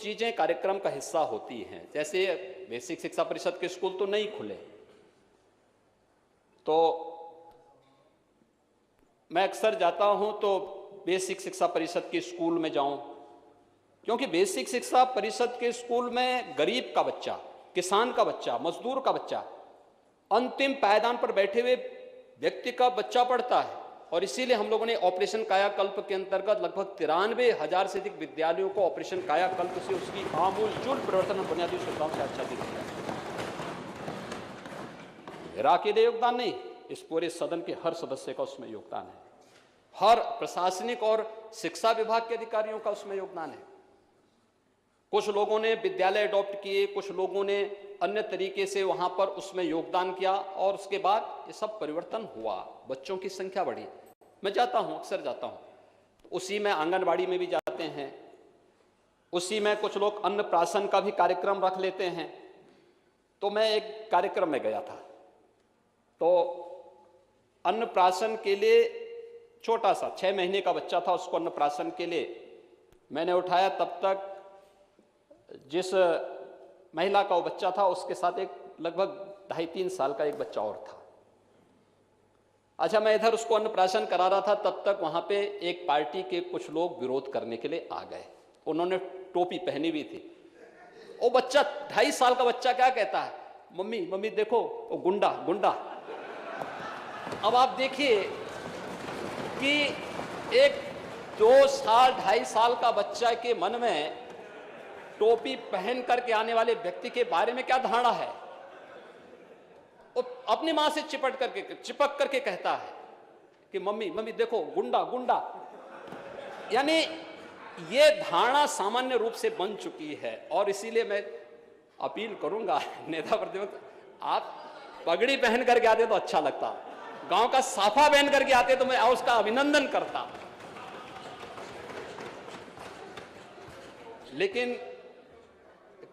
चीजें कार्यक्रम का हिस्सा होती हैं। जैसे बेसिक शिक्षा परिषद के स्कूल तो नहीं खुले, तो मैं अक्सर जाता हूं तो बेसिक शिक्षा परिषद के स्कूल में जाऊं, क्योंकि बेसिक शिक्षा परिषद के स्कूल में गरीब का बच्चा, किसान का बच्चा, मजदूर का बच्चा, अंतिम पायदान पर बैठे हुए व्यक्ति का बच्चा पढ़ता है। और इसीलिए हम लोगों ने ऑपरेशन कायाकल्प के अंतर्गत लगभग 93,000 से अधिक विद्यालयों को ऑपरेशन कायाकल्प से उसकी आमूलचूल परिवर्तन और बुनियादी सुविधाओं से आच्छादित किया। मेरा अकेले योगदान नहीं, इस पूरे सदन के हर सदस्य का उसमें योगदान है, हर प्रशासनिक और शिक्षा विभाग के अधिकारियों का उसमें योगदान है। कुछ लोगों ने विद्यालय अडॉप्ट किए, कुछ लोगों ने अन्य तरीके से वहां पर उसमें योगदान किया, और उसके बाद ये सब परिवर्तन हुआ, बच्चों की संख्या बढ़ी। मैं जाता हूं, अक्सर जाता हूं, उसी में आंगनबाड़ी में भी जाते हैं, उसी में कुछ लोग अन्नप्राशन का भी कार्यक्रम रख लेते हैं। तो मैं एक कार्यक्रम में गया था, तो अन्नप्राशन के लिए छोटा सा 6 महीने का बच्चा था, उसको अन्नप्राशन के लिए मैंने उठाया। तब तक जिस महिला का वो बच्चा था उसके साथ एक लगभग 2.5-3 साल का एक बच्चा और था। अच्छा, मैं इधर उसको अन्नप्राशन करा रहा था, तब तक वहां पे एक पार्टी के कुछ लोग विरोध करने के लिए आ गए। उन्होंने टोपी पहनी हुई थी। वो बच्चा 2.5 साल का बच्चा क्या कहता है, मम्मी मम्मी देखो वो गुंडा गुंडा। अब आप देखिए कि एक 2 साल 2.5 साल का बच्चा के मन में टोपी पहन करके आने वाले व्यक्ति के बारे में क्या धारणा है। वो अपनी मां से चिपक करके कहता है कि मम्मी मम्मी देखो गुंडा गुंडा। यानी ये धारणा सामान्य रूप से बन चुकी है। और इसीलिए मैं अपील करूंगा नेता प्रतिपक्ष, आप पगड़ी पहन करके आते तो अच्छा लगता, गांव का साफा पहन करके आते तो मैं उसका अभिनंदन करता। लेकिन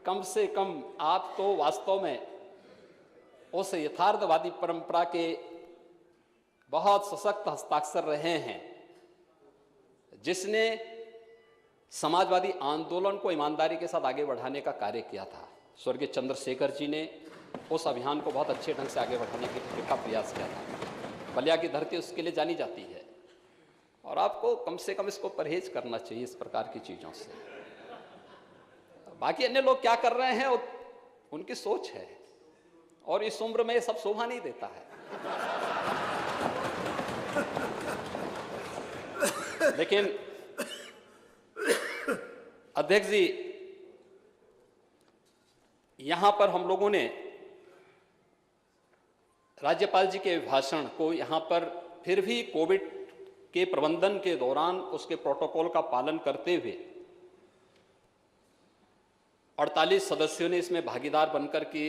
कम से कम आप तो वास्तव में उस यथार्थवादी परंपरा के बहुत सशक्त हस्ताक्षर रहे हैं, जिसने समाजवादी आंदोलन को ईमानदारी के साथ आगे बढ़ाने का कार्य किया था। स्वर्गीय चंद्रशेखर जी ने उस अभियान को बहुत अच्छे ढंग से आगे बढ़ाने का प्रयास किया था। बलिया की धरती उसके लिए जानी जाती है, और आपको कम से कम इसको परहेज करना चाहिए इस प्रकार की चीजों से। बाकी अन्य लोग क्या कर रहे हैं उनकी सोच है, और इस उम्र में ये सब शोभा नहीं देता है। लेकिन अध्यक्ष जी, यहां पर हम लोगों ने राज्यपाल जी के भाषण को यहां पर फिर भी कोविड के प्रबंधन के दौरान उसके प्रोटोकॉल का पालन करते हुए 48 सदस्यों ने इसमें भागीदार बनकर के